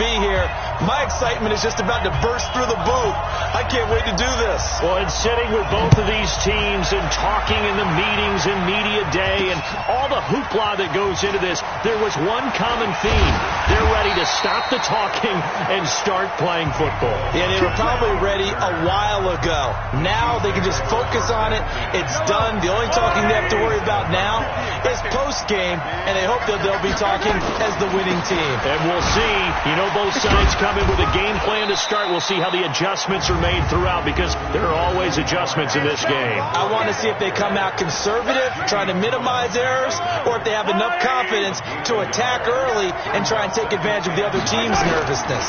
be here. My excitement is just about to burst through the booth. I can't wait to do this. Well, and sitting with both of these teams and talking in the meetings and media day and all the hoopla that goes into this, there was one common theme. They're ready to stop the talking and start playing football. Yeah, they were probably ready a while ago. Now they can just focus on it. It's done. The only talking they have to worry about now is post-game, and they hope that they'll be talking as the winning team. And we'll see. You know, both sides come in with a game plan to start. We'll see how the adjustments are made throughout, because there are always adjustments in this game. I want to see if they come out conservative, trying to minimize errors, or if they have enough confidence to attack early and try and take advantage of the other team's nervousness.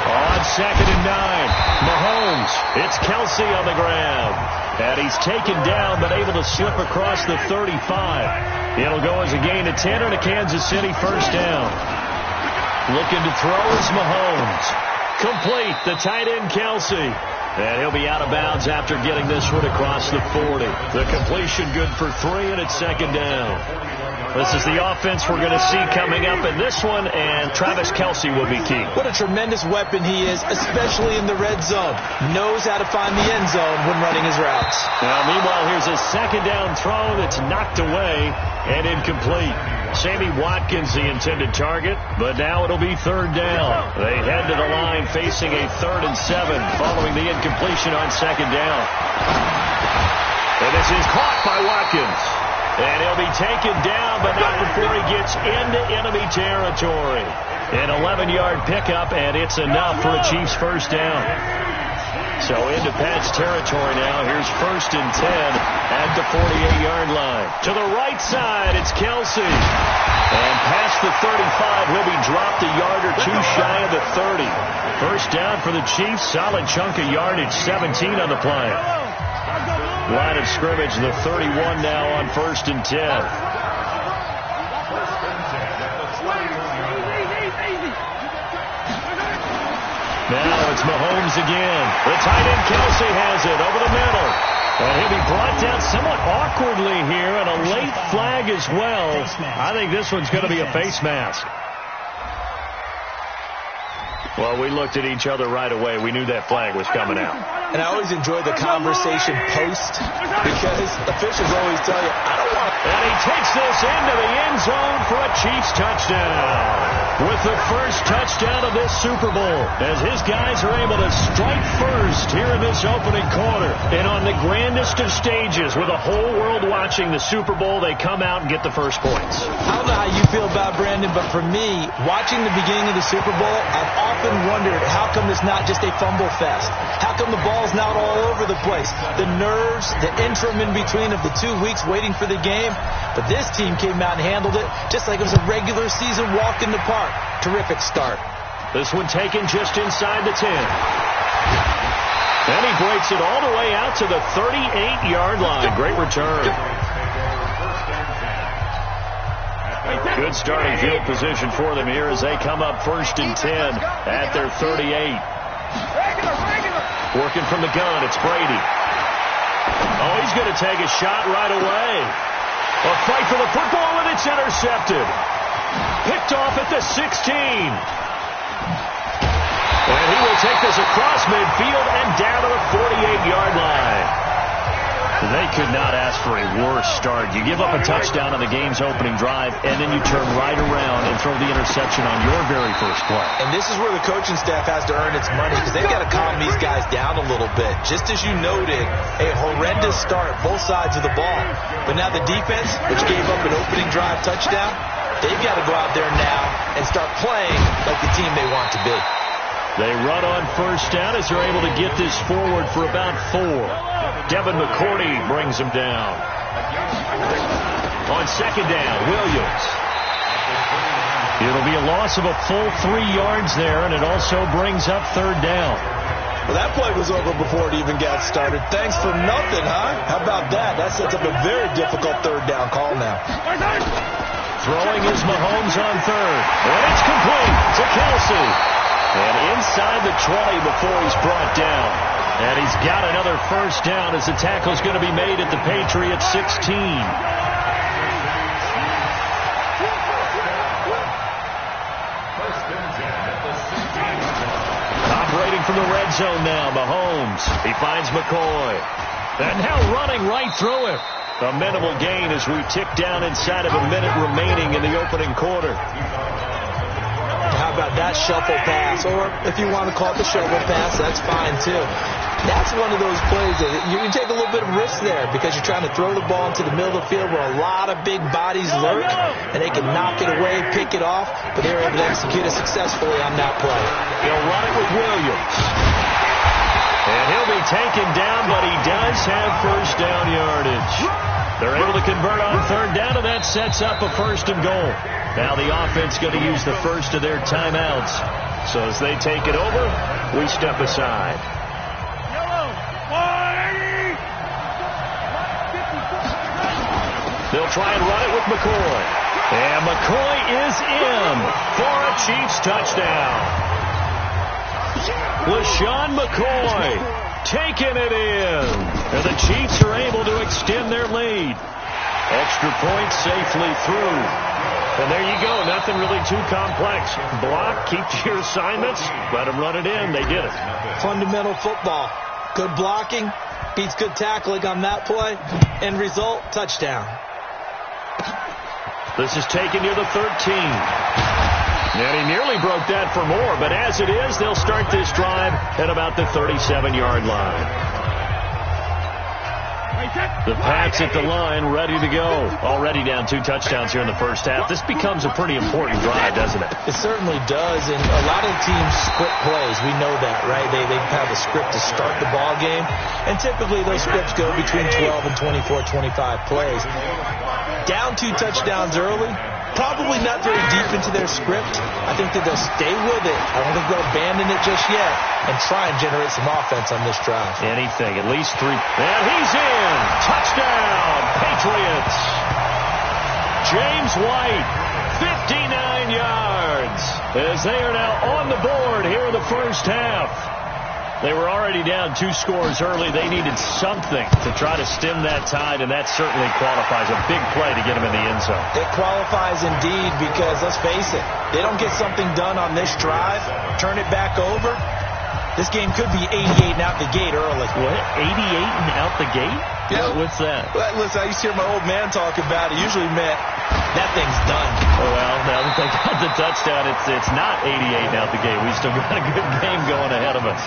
On 2nd and 9, Mahomes. It's Kelsey on the grab. And he's taken down, but able to slip across the 35. It'll go as a gain of 10 and a Kansas City first down. Looking to throw is Mahomes. Complete, the tight end Kelsey. And he'll be out of bounds after getting this one across the 40. The completion good for 3, and it's 2nd down. This is the offense we're going to see coming up in this one, and Travis Kelce will be key. What a tremendous weapon he is, especially in the red zone. Knows how to find the end zone when running his routes. Now, meanwhile, here's a 2nd down throw that's knocked away and incomplete. Sammy Watkins, the intended target, but now it'll be 3rd down. They head to the line facing a 3rd and 7 following the incompletion on 2nd down. And this is caught by Watkins. And he'll be taken down, but not before he gets into enemy territory. An 11-yard pickup, and it's enough for a Chiefs first down. So into Pat's territory now. Here's 1st and 10 at the 48-yard line. To the right side, it's Kelsey. And past the 35, he'll be dropped a yard or two shy of the 30. First down for the Chiefs. Solid chunk of yardage, 17 on the play. Line of scrimmage, the 31 now on 1st and 10. Now it's Mahomes again. The tight end Kelsey has it over the middle. And he'll be brought down somewhat awkwardly here, and a late flag as well. I think this one's going to be a face mask. Well, we looked at each other right away. We knew that flag was coming out. And I always enjoy the conversation post, because officials always tell you, I don't want to. And he takes this into the end zone for a Chiefs touchdown. With the first touchdown of this Super Bowl, as his guys are able to strike first here in this opening quarter. And on the grandest of stages, with the whole world watching the Super Bowl, they come out and get the first points. I don't know how you feel about Brandon, but for me, watching the beginning of the Super Bowl, I've often wondered, how come it's not just a fumble fest? How come the ball's not all over the place? The nerves, the interim in between of the 2 weeks waiting for the game. But this team came out and handled it just like it was a regular season walk in the park. Terrific start. This one taken just inside the 10. And he breaks it all the way out to the 38-yard line. Great return. Good starting field position for them here as they come up 1st and 10 at their 38. Working from the gun, it's Brady. Oh, he's going to take a shot right away. A fight for the football, and it's intercepted. Picked off at the 16. And he will take this across midfield and down to the 48-yard line. They could not ask for a worse start. You give up a touchdown on the game's opening drive, and then you turn right around and throw the interception on your very first play. And this is where the coaching staff has to earn its money, because they've got to calm these guys down a little bit. Just as you noted, a horrendous start, both sides of the ball. But now the defense, which gave up an opening drive touchdown, they've got to go out there now and start playing like the team they want to be. They run on first down as they're able to get this forward for about 4. Devin McCourty brings him down. On 2nd down, Williams. It'll be a loss of a full 3 yards there, and it also brings up 3rd down. Well, that play was over before it even got started. Thanks for nothing, huh? How about that? That sets up a very difficult 3rd down call now. Throwing is Mahomes on 3rd. And it's complete to Kelsey. And inside the 20 before he's brought down. And he's got another first down as the tackle's going to be made at the Patriots 16. from the red zone now. Mahomes. He finds McCoy. And now running right through him. A minimal gain as we tick down inside of a minute remaining in the opening quarter. How about that shuffle pass? Or if you want to call it the shovel pass, that's fine too. That's one of those plays that you can take a little bit of risk there because you're trying to throw the ball into the middle of the field where a lot of big bodies lurk, and they can knock it away, pick it off, but they were able to execute it successfully on that play. He'll run it with Williams. And he'll be taken down, but he does have first down yardage. They're able to convert on third down, and that sets up a first and goal. Now the offense going to use the first of their timeouts. So as they take it over, we step aside. They'll try and run it with McCoy. And McCoy is in for a Chiefs touchdown. LaShawn McCoy taking it in. And the Chiefs are able to extend their lead. Extra point safely through. And there you go. Nothing really too complex. Block, keep to your assignments, let them run it in. They did it. Fundamental football. Good blocking beats good tackling on that play. End result, touchdown. This is taken near the 13. And he nearly broke that for more, but as it is, they'll start this drive at about the 37-yard line. The Pats at the line, ready to go. Already down 2 touchdowns here in the first half. This becomes a pretty important drive, doesn't it? It certainly does, and a lot of teams script plays. We know that, right? They have a script to start the ball game, and typically those scripts go between 12 and 24, 25 plays. Down 2 touchdowns early, probably not very deep into their script. I think that they'll stay with it. I don't think they'll abandon it just yet and try and generate some offense on this drive. Anything, at least 3. And he's in. Touchdown, Patriots. James White, 59 yards, as they are now on the board here in the first half. They were already down 2 scores early. They needed something to try to stem that tide, and that certainly qualifies. A big play to get them in the end zone. It qualifies indeed because, let's face it, they don't get something done on this drive, turn it back over, this game could be 88 and out the gate early. What? 88 and out the gate? Yeah. What's that? Well, listen, I used to hear my old man talk about it. Usually meant that thing's done. Oh, well, now that they got the touchdown, it's not 88 and out the gate. We still got a good game going ahead of us.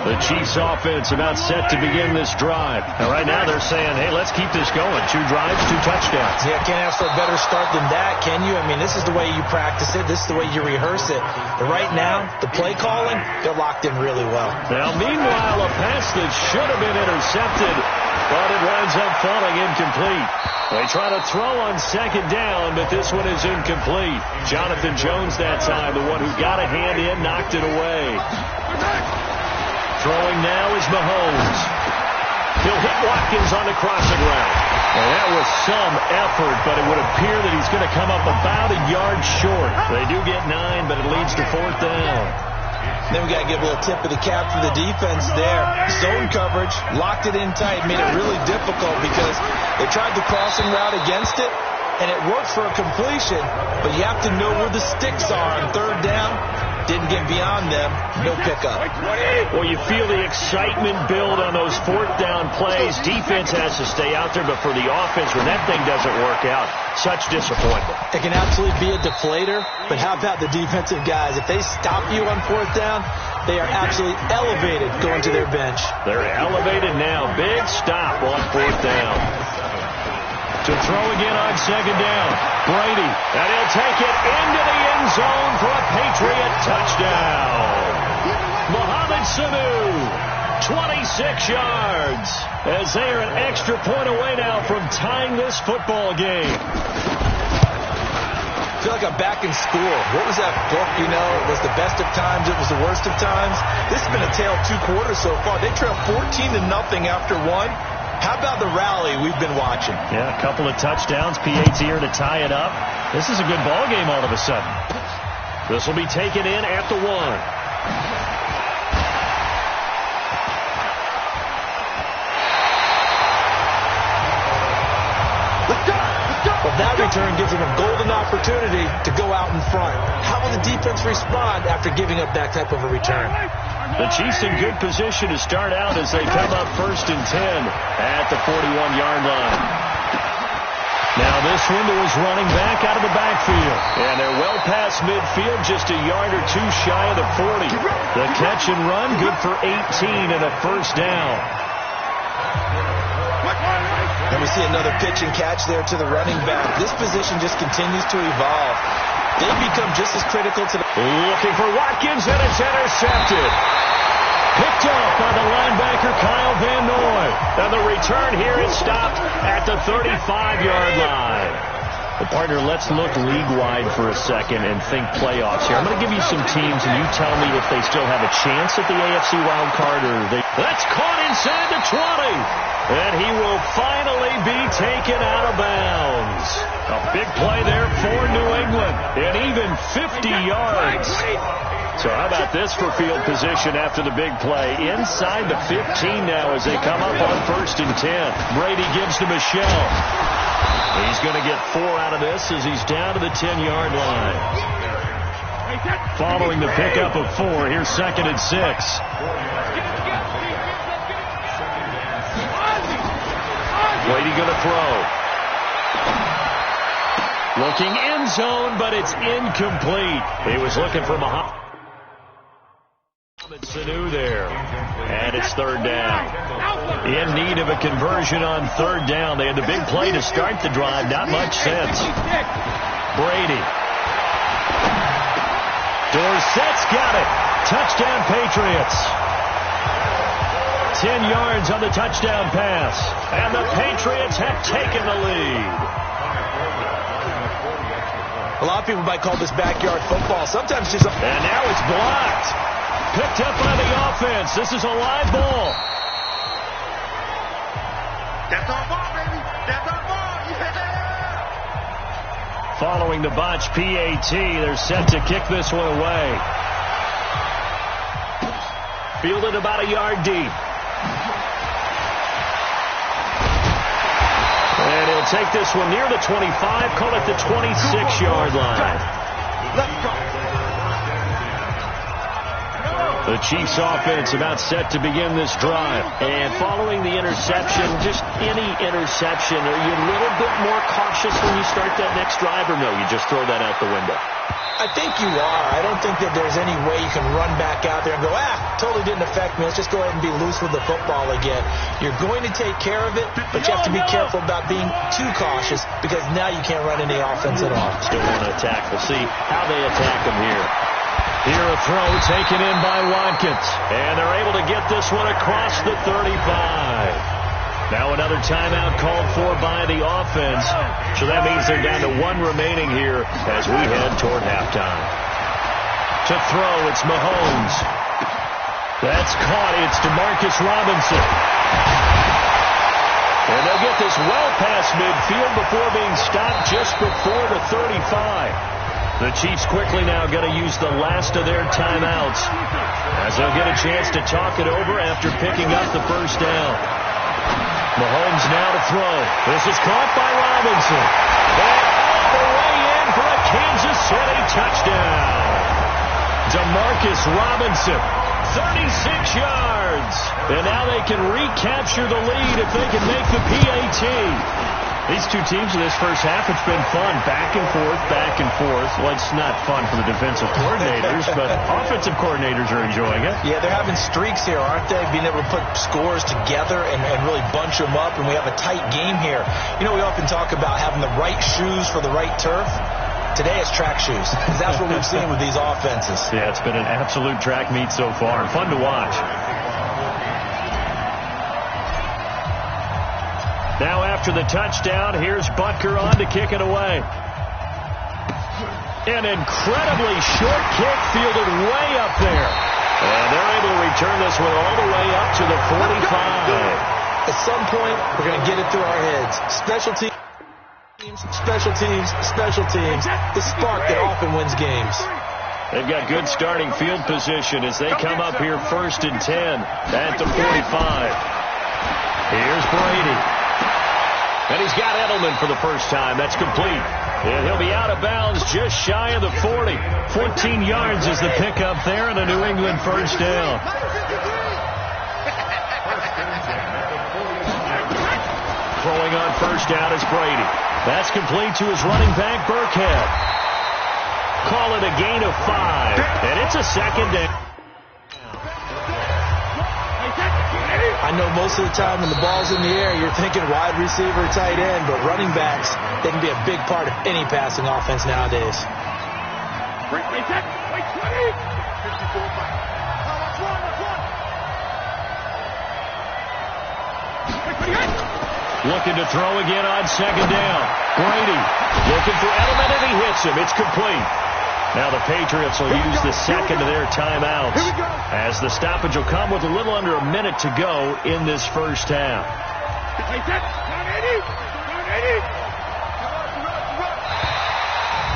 The Chiefs offense about set to begin this drive. And right now they're saying, hey, let's keep this going. 2 drives, 2 touchdowns. Yeah, can't ask for a better start than that, can you? I mean, this is the way you practice it. This is the way you rehearse it. But right now, the play calling, they're locked in really well. Now, meanwhile, a pass that should have been intercepted, but it winds up falling incomplete. They try to throw on second down, but this one is incomplete. Jonathan Jones that time, the one who got a hand in, knocked it away. Throwing now is Mahomes. He'll hit Watkins on the crossing route. And that was some effort, but it would appear that he's going to come up about a yard short. They do get 9, but it leads to 4th down. Then we got to give a little tip of the cap for the defense there. Zone coverage, locked it in tight, made it really difficult because they tried the crossing route against it, and it worked for a completion, but you have to know where the sticks are on 3rd down. Didn't get beyond them. No pickup. Well, you feel the excitement build on those 4th down plays. Defense has to stay out there, but for the offense, when that thing doesn't work out, such disappointment. It can absolutely be a deflator, but how about the defensive guys? If they stop you on 4th down, they are absolutely elevated going to their bench. They're elevated now. Big stop on 4th down. To throw again on 2nd down. Brady, and he'll take it into the end zone for a Patriot touchdown. Mohamed Sanu, 26 yards, as they are an extra point away now from tying this football game. I feel like I'm back in school. What was that book, you know? It was the best of times, it was the worst of times. This has been a tale of 2 quarters so far. They trail 14-0 after 1. How about the rally we've been watching? Yeah, a couple of touchdowns. P8's here to tie it up. This is a good ball game all of a sudden. This will be taken in at the 1. Well, that return gives them a golden opportunity to go out out in front. How will the defense respond after giving up that type of a return? The Chiefs in good position to start out as they come up 1st and 10 at the 41-yard line. Now this window is running back out of the backfield. And they're well past midfield, just a yard or two shy of the 40. The catch and run, good for 18 and a first down. And we see another pitch and catch there to the running back. This position just continues to evolve. They've become just as critical to the... Looking for Watkins, and it's intercepted. Picked off by the linebacker, Kyle Van Noy. And the return here is stopped at the 35-yard line. Well, partner, let's look league-wide for a second and think playoffs here. I'm going to give you some teams, and you tell me if they still have a chance at the AFC wild card or they... That's caught inside the 20. And he will finally be taken out of bounds. A big play there for New England. And even 50 yards. So how about this for field position after the big play? Inside the 15 now as they come up on 1st and 10. Brady gives to Michelle. He's going to get 4 out of this as he's down to the 10-yard line. Following the pickup of 4, here's 2nd and 6. Brady going to throw. Looking end zone, but it's incomplete. He was looking for Muhammad Sanu there. And it's 3rd down. In need of a conversion on 3rd down. They had the big play to start the drive. Not much sense. Brady. Dorsett's got it. Touchdown, Patriots. 10 yards on the touchdown pass. And the Patriots have taken the lead. A lot of people might call this backyard football. Sometimes just... And now it's blocked. Picked up by the offense. This is a live ball. That's our ball, baby. That's our ball. Yeah. Following the botch PAT, they're set to kick this one away. Fielded about a yard deep. And he'll take this one near the 25, call it the 26-yard line. Let's go. The Chiefs offense about set to begin this drive. And following the interception, just any interception, are you a little bit more cautious when you start that next drive, or no, you just throw that out the window? I think you are. I don't think that there's any way you can run back out there and go, totally didn't affect me. Let's just go ahead and be loose with the football again. You're going to take care of it, but you have to be careful about being too cautious because now you can't run any offense at all. Still want to attack. We'll see how they attack him here. Here a throw taken in by Watkins. And they're able to get this one across the 35. Now another timeout called for by the offense. So that means they're down to 1 remaining here as we head toward halftime. To throw, it's Mahomes. That's caught. It's DeMarcus Robinson. And they'll get this well past midfield before being stopped just before the 35. The Chiefs quickly now going to use the last of their timeouts as they'll get a chance to talk it over after picking up the first down. Mahomes now to throw. This is caught by Robinson. And all the way in for a Kansas City touchdown. DeMarcus Robinson, 36 yards. And now they can recapture the lead if they can make the PAT. These two teams in this first half, it's been fun. Back and forth, back and forth. Well, it's not fun for the defensive coordinators, but offensive coordinators are enjoying it. Yeah, they're having streaks here, aren't they? Being able to put scores together and really bunch them up, and we have a tight game here. You know, we often talk about having the right shoes for the right turf. Today it's track shoes, because that's what we've seen with these offenses. Yeah, it's been an absolute track meet so far, and fun to watch. Now after the touchdown, here's Butker on to kick it away. An incredibly short kick fielded way up there. And they're able to return this one all the way up to the 45. At some point, we're going to get it through our heads. Special teams, special teams, special teams. The spark that often wins games. They've got good starting field position as they come up here 1st and 10 at the 45. Here's Brady. And he's got Edelman for the first time. That's complete. And he'll be out of bounds just shy of the 40. 14 yards is the pickup there and a New England first down. Throwing on first down is Brady. That's complete to his running back, Burkhead. Call it a gain of 5, and it's a second down. I know most of the time when the ball's in the air, you're thinking wide receiver, tight end, but running backs, they can be a big part of any passing offense nowadays. Looking to throw again on second down. Brady looking for Edelman, and he hits him. It's complete. Now the Patriots will use the second of their timeouts as the stoppage will come with a little under a minute to go in this first half.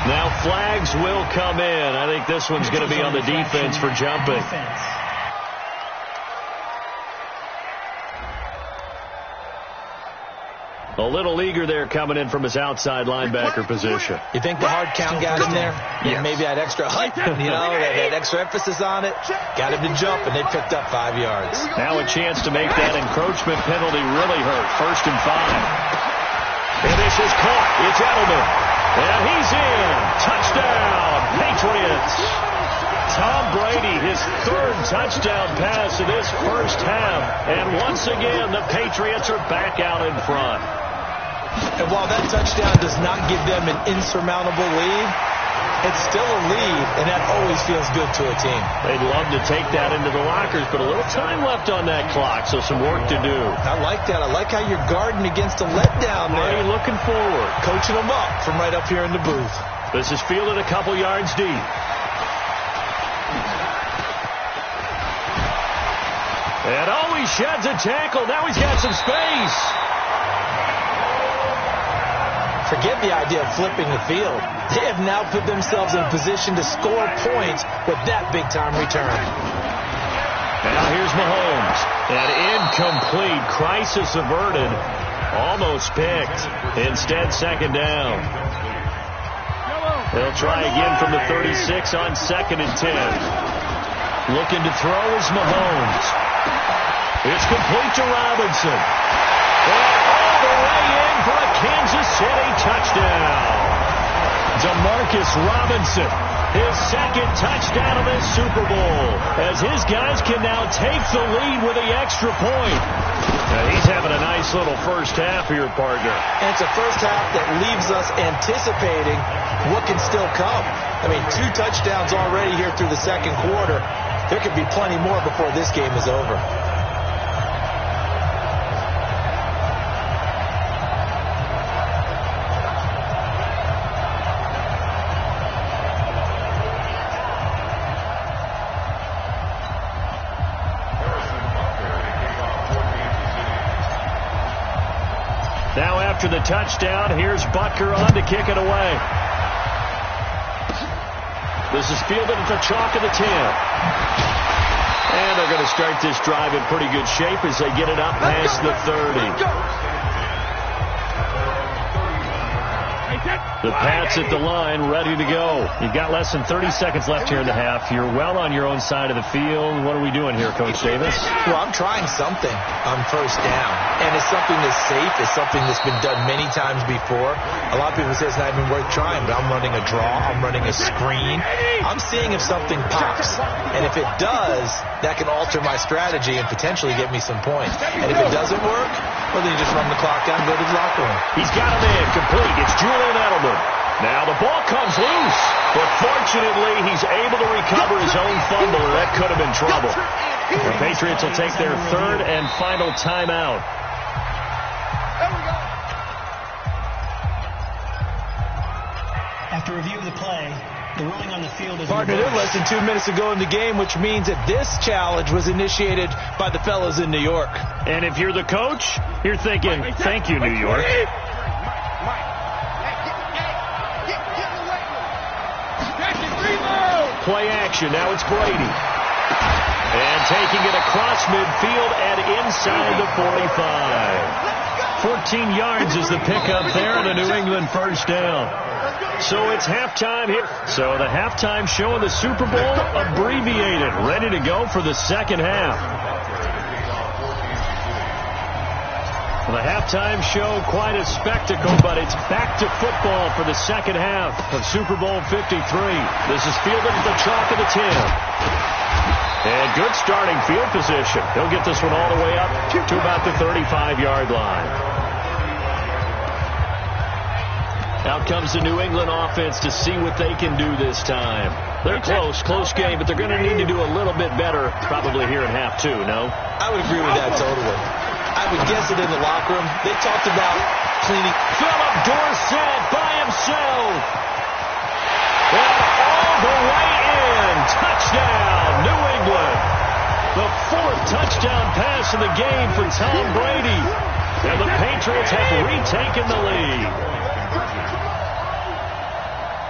Now flags will come in. I think this one's going to be on the defense for jumping. A little eager there coming in from his outside linebacker position. You think the hard count got him there? Yes. Maybe that extra height, that extra emphasis on it. Got him to jump, and they picked up 5 yards. Now a chance to make that encroachment penalty really hurt. 1st and 5. And this is caught. It's Edelman. And he's in. Touchdown, Patriots. Tom Brady, his 3rd touchdown pass of this first half. And once again, the Patriots are back out in front. And while that touchdown does not give them an insurmountable lead, it's still a lead, and that always feels good to a team. They'd love to take that into the lockers, but a little time left on that clock, so some work to do. I like that. I like how you're guarding against a letdown there. Are you looking forward? Coaching them up from right up here in the booth. This is fielded a couple yards deep. And he sheds a tackle. Now he's got some space. Forget the idea of flipping the field. They have now put themselves in position to score points with that big-time return. Now here's Mahomes. An incomplete, crisis averted. Almost picked. Instead, 2nd down. They'll try again from the 36 on 2nd and 10. Looking to throw is Mahomes. It's complete to Robinson. And all the way in for a Kansas City touchdown. Demarcus Robinson, his 2nd touchdown of this Super Bowl, as his guys can now take the lead with the extra point. And he's having a nice little first half here, partner. And it's a first half that leaves us anticipating what can still come. I mean, 2 touchdowns already here through the 2nd quarter. There could be plenty more before this game is over. Now after the touchdown, here's Butker on to kick it away. This is fielded at the chalk of the 10. And they're going to start this drive in pretty good shape as they get it up past the 30. The Pats at the line, ready to go. You've got less than 30 seconds left here in the half. You're well on your own side of the field. What are we doing here, Coach Davis? Well, I'm trying something on first down. And it's something that's safe. It's something that's been done many times before. A lot of people say it's not even worth trying, but I'm running a draw. I'm running a screen. I'm seeing if something pops. And if it does, that can alter my strategy and potentially get me some points. And if it doesn't work, well, then you just run the clock down and go to the locker room. He's got him in, complete. It's Julian Edelman. Now the ball comes loose, but fortunately he's able to recover his own fumble, or that could have been trouble. The Patriots will take their 3rd and final timeout. After review of the play, the ruling on the field is... Partner, they're less than 2 minutes to go in the game, which means that this challenge was initiated by the fellas in New York. And if you're the coach, you're thinking, thank you, New York. Play action. Now it's Brady. And taking it across midfield and inside the 45. 14 yards is the pickup there, and a New England first down. So it's halftime here. So the halftime show of the Super Bowl abbreviated, ready to go for the second half. The halftime show, quite a spectacle, but it's back to football for the second half of Super Bowl 53. This is fielded at the chalk of the 10. And good starting field position. He'll get this one all the way up to about the 35-yard line. Out comes the New England offense to see what they can do this time. They're close game, but they're going to need to do a little bit better probably here in half two, no? I would agree with that totally. I would guess it in the locker room. They talked about cleaning. Philip Dorsett by himself. And all the way in. Touchdown, New England. The fourth touchdown pass of the game for Tom Brady. And the Patriots have retaken the lead.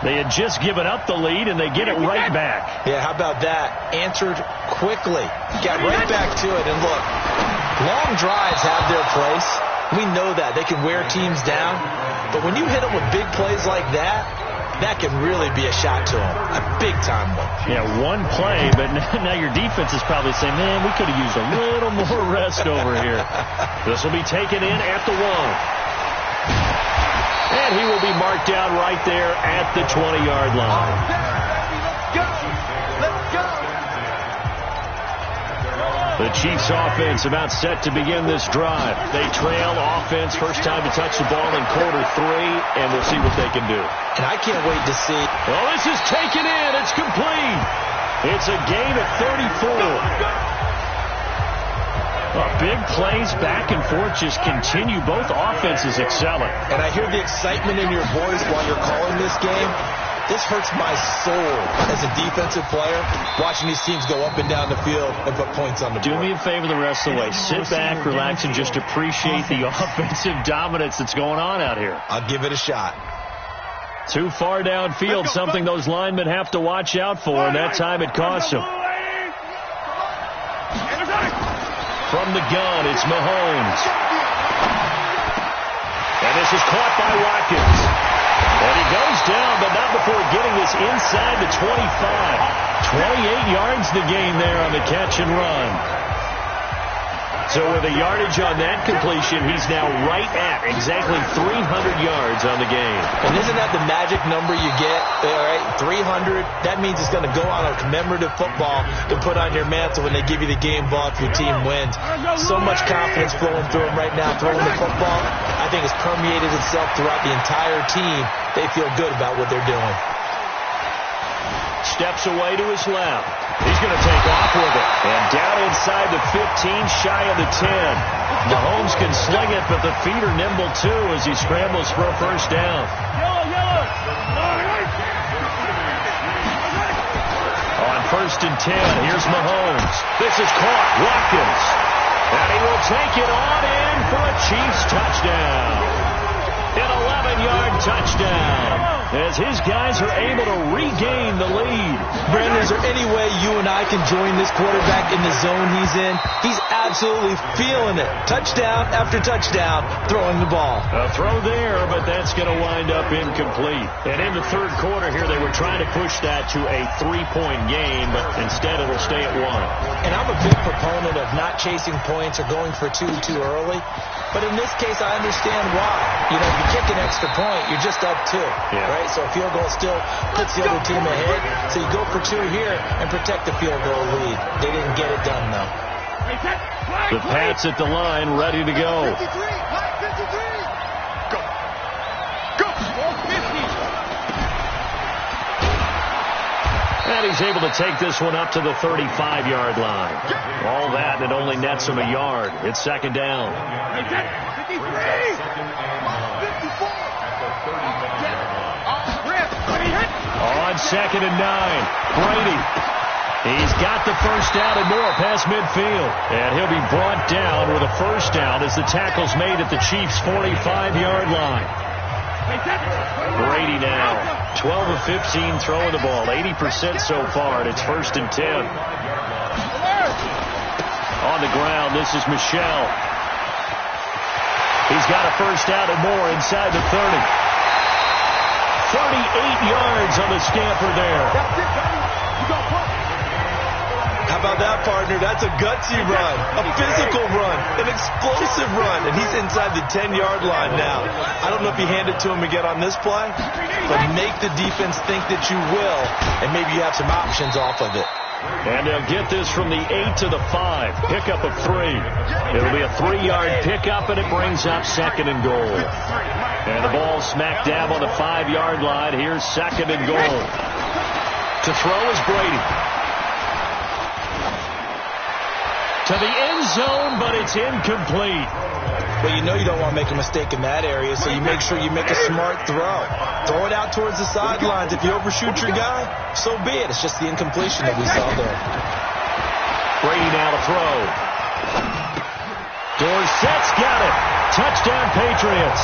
They had just given up the lead, and they get it right back. Yeah, how about that? Answered quickly. Got right back to it, and look. Long drives have their place. We know that. They can wear teams down. But when you hit them with big plays like that, that can really be a shot to them. A big-time one. Yeah, one play, but now your defense is probably saying, man, we could have used a little more rest over here. This will be taken in at the 1. And he will be marked down right there at the 20-yard line. The Chiefs offense about set to begin this drive. They trail offense, first time to touch the ball in quarter 3, and we'll see what they can do. And I can't wait to see. Well, this is taken in. It's complete. It's a gain of 34. Big plays back and forth just continue. Both offenses excelling. And I hear the excitement in your voice while you're calling this game. This hurts my soul as a defensive player, watching these teams go up and down the field and put points on the board. Do me a favor the rest of the way. Sit back, relax, and just appreciate the offensive dominance that's going on out here. I'll give it a shot. Too far downfield, something those linemen have to watch out for, and that time it costs them. From the gun, it's Mahomes. And this is caught by Watkins. And he goes down, but not before getting this inside the 25. 28 yards the gain there on the catch and run. So with a yardage on that completion, he's now right at exactly 300 yards on the game. And isn't that the magic number you get? All right, 300. That means it's going to go on a commemorative football to put on your mantle when they give you the game ball if your team wins. So much confidence flowing through them right now, throwing the football. I think it's permeated itself throughout the entire team. They feel good about what they're doing. Steps away to his left. He's going to take off with it. And down inside the 15, shy of the 10. Mahomes can sling it, but the feet are nimble too as he scrambles for a first down. On 1st and 10, here's Mahomes. This is caught. Watkins. And he will take it on in for a Chiefs touchdown. An 11-yard touchdown as his guys are able to regain the lead. Brandon, is there any way you and I can join this quarterback in the zone he's in? He's absolutely feeling it. Touchdown after touchdown, throwing the ball. A throw there, but that's going to wind up incomplete. And in the third quarter here, they were trying to push that to a 3-point game, but instead it'll stay at 1. And I'm a big proponent of not chasing points or going for two too early. But in this case, I understand why. You know, if you kick an extra point, you're just up 2, right? So a field goal still puts the other team ahead. So you go for 2 here and protect the field goal lead. They didn't get it done, though. The Pats at the line, ready to go. And he's able to take this one up to the 35-yard line. All that, and it only nets him a yard. It's second down. On 2nd and 9, Brady. He's got the first down and more past midfield. And he'll be brought down with a first down as the tackle's made at the Chiefs' 45-yard line. Brady now. 12 of 15 throwing the ball. 80% so far, and it's 1st and 10. On the ground, this is Michelle. He's got a first down and more inside the 30. 38 yards on the scamper there. How about that, partner? That's a gutsy run, a physical run, an explosive run, and he's inside the 10-yard line now. I don't know if you hand it to him again on this play, but make the defense think that you will, and maybe you have some options off of it. And they'll get this from the 8 to the 5. Pickup of 3. It'll be a 3-yard pickup, and it brings up second and goal. And the ball smack dab on the 5-yard line. Here's second and goal. To throw is Brady. To the end zone, but it's incomplete. Well, you know you don't want to make a mistake in that area, so you make sure you make a smart throw. Throw it out towards the sidelines. If you overshoot your guy, so be it. It's just the incompletion that we saw there. Brady now to throw. Dorsett's got it. Touchdown, Patriots.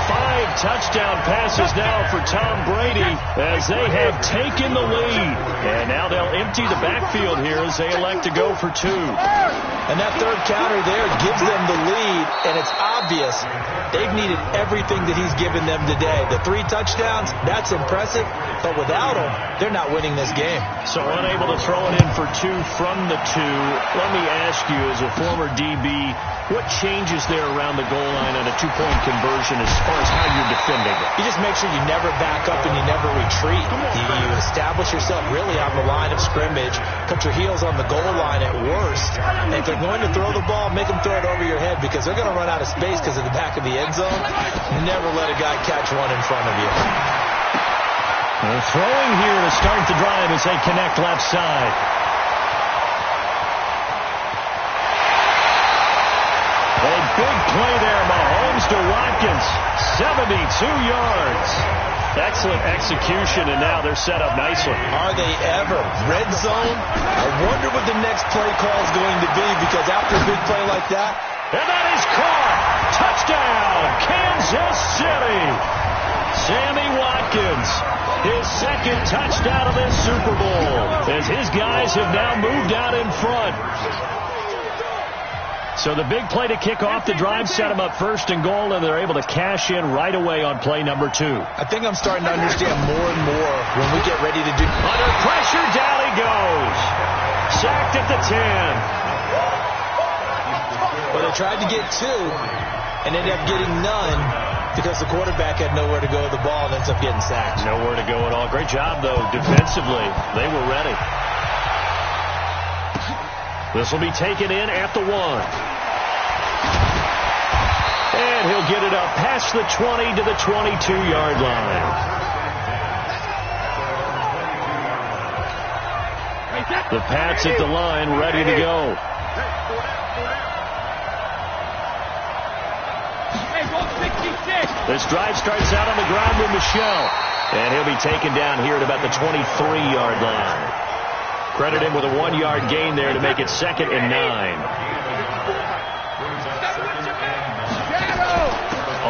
5 touchdown passes now for Tom Brady as they have taken the lead. And now they'll empty the backfield here as they elect to go for 2. And that third counter there gives them the lead, and it's obvious they've needed everything that he's given them today. The 3 touchdowns, that's impressive, but without him, they're not winning this game. So unable to throw it in for 2 from the 2. Let me ask you, as a former DB, what changes there around the goal line on a 2-point conversion as far as how you're defending it? You just make sure you never back up and you never retreat. You establish yourself really on the line of scrimmage, put your heels on the goal line at worst, and if they're going to throw the ball, make them throw it over your head because they're going to run out of space because of the back of the end zone. Never let a guy catch one in front of you. They're throwing here to start the drive as they connect left side. A big play there, Mahomes to Watkins, 72 yards. Excellent execution, and now they're set up nicely. Are they ever? Red zone? I wonder what the next play call is going to be, because after a big play like that... And that is caught! Touchdown, Kansas City! Sammy Watkins, his second touchdown of this Super Bowl, as his guys have now moved out in front. So the big play to kick off the drive set them up first and goal, and they're able to cash in right away on play number 2. I think I'm starting to understand more and more when we get ready to do... Under pressure, down he goes. Sacked at the 10. Well, they tried to get 2 and ended up getting none because the quarterback had nowhere to go with the ball and ends up getting sacked. Nowhere to go at all. Great job, though, defensively. They were ready. This will be taken in at the 1. And he'll get it up past the 20 to the 22-yard line. The Pats at the line, ready to go. This drive starts out on the ground with Michelle. And he'll be taken down here at about the 23-yard line. Credit him with a 1-yard gain there to make it 2nd and 9.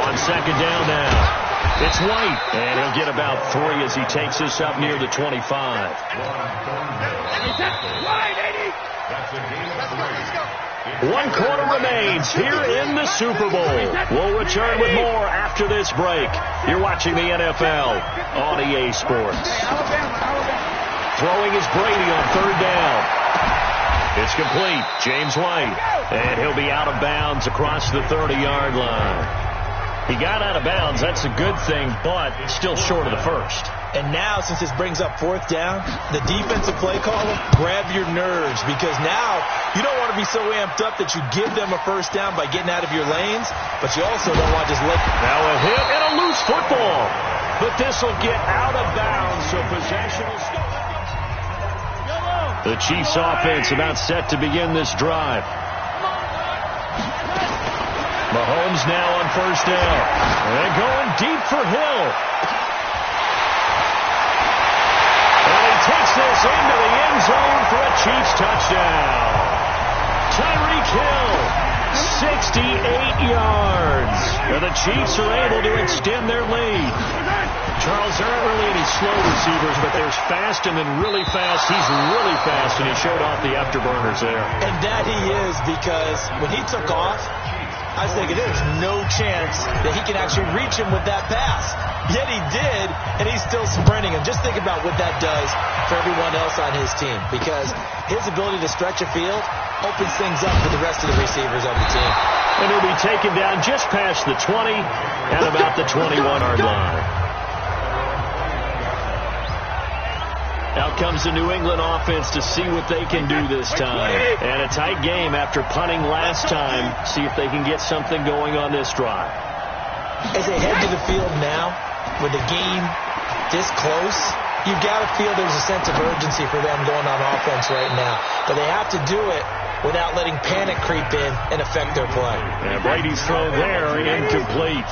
On 2nd down now. It's White, and he'll get about 3 as he takes this up near the 25. One quarter remains here in the Super Bowl. We'll return with more after this break. You're watching the NFL on EA Sports. Throwing is Brady on 3rd down. It's complete. James White. And he'll be out of bounds across the 30-yard line. He got out of bounds. That's a good thing, but still short of the first. And now, since this brings up 4th down, the defensive play caller, grab your nerves, because now you don't want to be so amped up that you give them a first down by getting out of your lanes, but you also don't want to just let... Now a hit and a loose football. But this will get out of bounds, so possession will start. The Chiefs offense about set to begin this drive. Mahomes now on 1st down. And going deep for Hill. And he takes this into the end zone for a Chiefs touchdown. Tyreek Hill, 68 yards. And the Chiefs are able to extend their lead. Charles, there aren't really any slow receivers, but there's fast and then really fast. He's really fast, and he showed off the afterburners there. And that he is, because when he took off, I was thinking there's no chance that he can actually reach him with that pass. Yet he did, and he's still sprinting. And just think about what that does for everyone else on his team, because his ability to stretch a field opens things up for the rest of the receivers on the team. And he'll be taken down just past the 20 at about the 21-yard line. Out comes the New England offense to see what they can do this time. And a tight game after punting last time. See if they can get something going on this drive. As they head to the field now, with the game this close, you've got to feel there's a sense of urgency for them going on offense right now. But they have to do it without letting panic creep in and affect their play. And Brady's throw there, incomplete.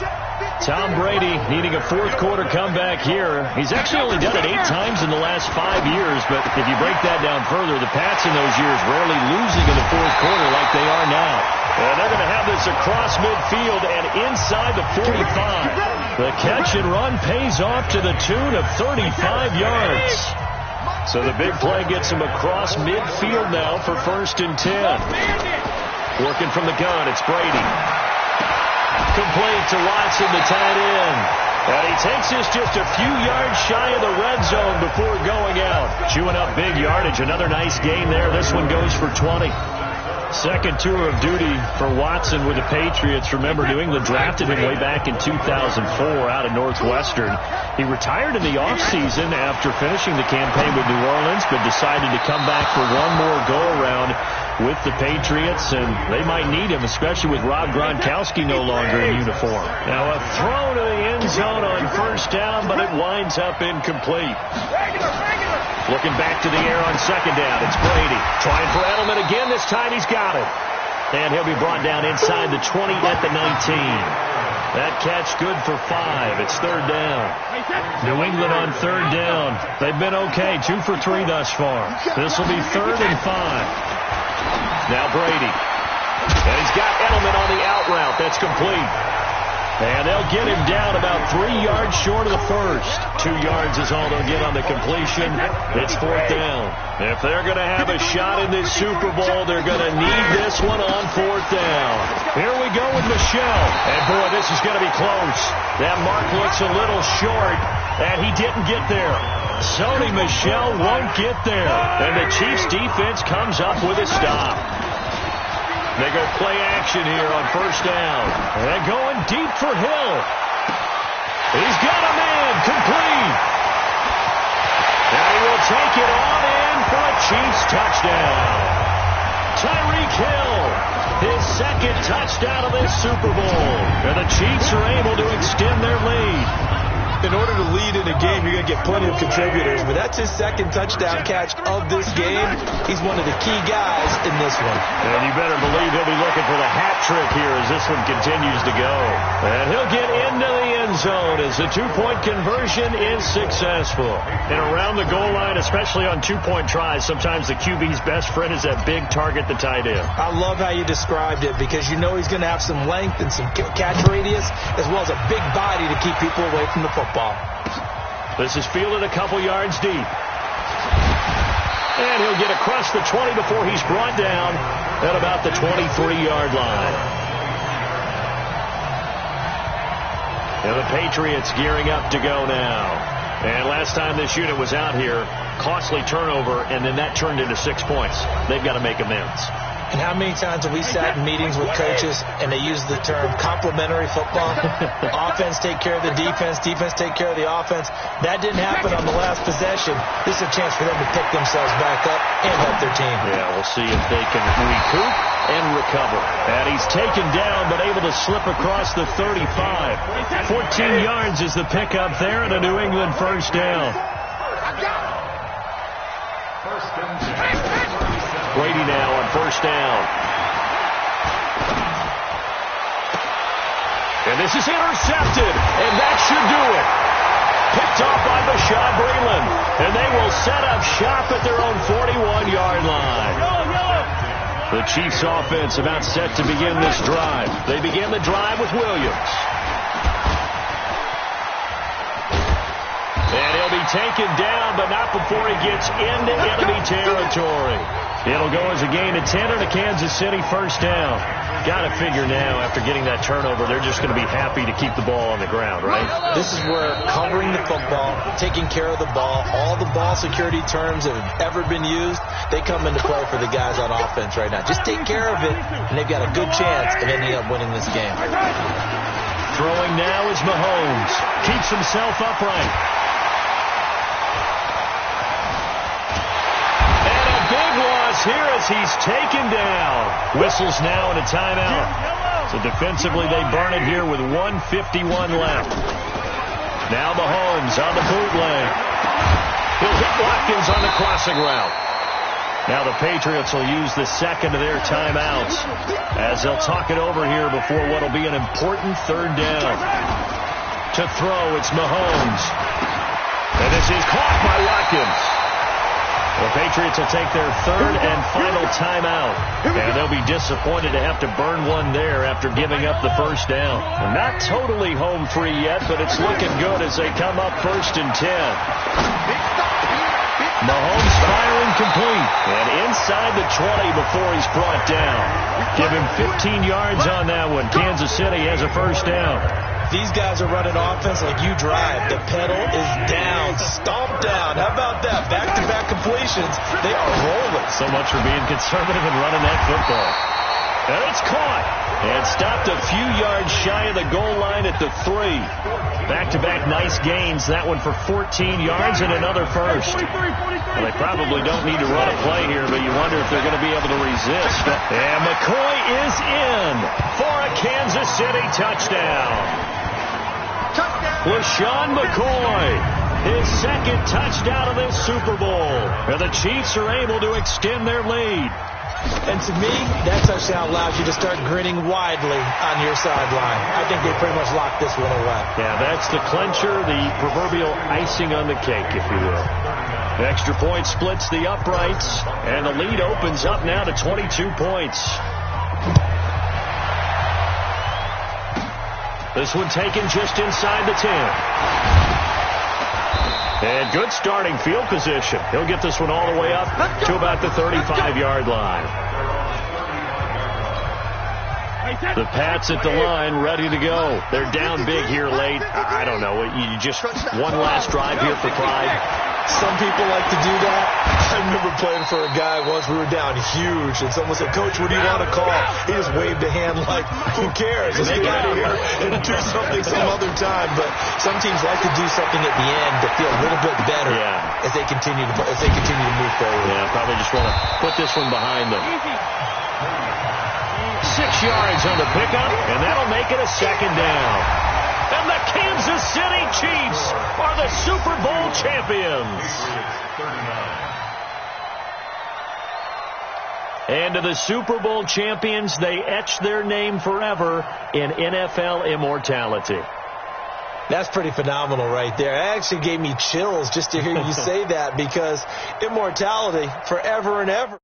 Tom Brady needing a fourth-quarter comeback here. He's actually only done it 8 times in the last 5 years, but if you break that down further, the Pats in those years rarely losing in the fourth quarter like they are now. And they're going to have this across midfield and inside the 45. The catch and run pays off to the tune of 35 yards. So the big play gets him across midfield now for 1st and 10. Working from the gun, it's Brady. Complete to Watson, the tight end. And he takes this just a few yards shy of the red zone before going out. Chewing up big yardage. Another nice gain there. This one goes for 20. Second tour of duty for Watson with the Patriots. Remember, New England drafted him way back in 2004 out of Northwestern. He retired in the offseason after finishing the campaign with New Orleans, but decided to come back for one more go-around with the Patriots, and they might need him, especially with Rob Gronkowski no longer in uniform. Now a throw to the end zone on 1st down, but it winds up incomplete. Looking back to the air on 2nd down, it's Brady. Trying for Edelman again. This time he's got it. And he'll be brought down inside the 20 at the 19. That catch good for 5. It's 3rd down. New England on 3rd down. They've been okay. 2 for 3 thus far. This will be 3rd and 5. Now Brady. And he's got Edelman on the out route. That's complete. And they'll get him down about 3 yards short of the first. 2 yards is all they'll get on the completion. It's 4th down. If they're going to have a shot in this Super Bowl, they're going to need this one on 4th down. Here we go with Michel. And boy, this is going to be close. That mark looks a little short, and he didn't get there. Sony Michel won't get there. And the Chiefs defense comes up with a stop. They go play action here on 1st down. And they're going deep for Hill. He's got a man, complete. And he will take it on in for a Chiefs touchdown. Tyreek Hill, his 2nd touchdown of this Super Bowl. And the Chiefs are able to extend their lead. In order to lead in a game, you're going to get plenty of contributors, but that's his 2nd touchdown catch of this game. He's one of the key guys in this one. And you better believe he'll be looking for the hat trick here as this one continues to go. And he'll get into the end zone as the 2-point conversion is successful. And around the goal line, especially on 2-point tries, sometimes the QB's best friend is that big target, the tight end. I love how you described it, because you know he's going to have some length and some catch radius, as well as a big body to keep people away from the football. This is fielded a couple yards deep. And he'll get across the 20 before he's brought down at about the 23-yard line. And the Patriots gearing up to go now. And last time this unit was out here, costly turnover, and then that turned into 6 points. They've got to make amends. And how many times have we sat in meetings with coaches and they use the term complementary football? Offense take care of the defense, defense take care of the offense. That didn't happen on the last possession. This is a chance for them to pick themselves back up and help their team. Yeah, we'll see if they can recoup and recover. And he's taken down but able to slip across the 35. 14 yards is the pickup there and a New England 1st down. Brady now on 1st down. And this is intercepted, and that should do it. Picked off by Bashaud Breeland, and they will set up shop at their own 41-yard line. The Chiefs offense about set to begin this drive. They begin the drive with Williams. And he'll be taken down, but not before he gets into enemy territory. It'll go as a gain of 10 and a Kansas City first down. Got to figure now, after getting that turnover, they're just going to be happy to keep the ball on the ground, right? This is where covering the football, taking care of the ball, all the ball security terms that have ever been used, they come into play for the guys on offense right now. Just take care of it, and they've got a good chance of ending up winning this game. Throwing now is Mahomes. Keeps himself upright. And a big loss here as he's taken down. Whistles now and a timeout. So defensively they burn it here with 1:51 left. Now Mahomes on the bootleg. He'll hit Watkins on the crossing route. Now the Patriots will use the second of their timeouts as they'll talk it over here before what will be an important third down. To throw, it's Mahomes. And this is caught by Watkins. The Patriots will take their third and final timeout. And they'll be disappointed to have to burn one there after giving up the first down. We're not totally home free yet, but it's looking good as they come up 1st and 10. Mahomes firing complete. And inside the 20 before he's brought down. Give him 15 yards on that one. Kansas City has a first down. These guys are running offense like you drive. The pedal is down, stomped down. How about that? Back-to-back completions. They are rolling. So much for being conservative and running that football. And it's caught. And stopped a few yards shy of the goal line at the 3. Back-to-back nice gains. That one for 14 yards and another first. Well, they probably don't need to run a play here, but you wonder if they're going to be able to resist. And McCoy is in for a Kansas City touchdown. LaShawn McCoy, his second touchdown of this Super Bowl. And the Chiefs are able to extend their lead. And to me, that touchdown allows you to start grinning widely on your sideline. I think they pretty much locked this one away. Yeah, that's the clincher, the proverbial icing on the cake, if you will. The extra point splits the uprights, and the lead opens up now to 22 points. This one taken just inside the 10. And good starting field position. He'll get this one all the way up to about the 35-yard line. The Pats at the line, ready to go. They're down big here late. I don't know. You just one last drive here for pride. Some people like to do that. I remember playing for a guy once. We were down huge, and someone said, "Coach, what do you want to call?" He just waved a hand like, "Who cares? Let's get out of here and do something some other time." But some teams like to do something at the end to feel a little bit better as they continue to move forward. Yeah, probably just want to put this one behind them. 6 yards on the pickup, and that'll make it a second down. And the Kansas City Chiefs are the Super Bowl champions. And to the Super Bowl champions, they etch their name forever in NFL immortality. That's pretty phenomenal right there. It actually gave me chills just to hear you say that, because immortality forever and ever.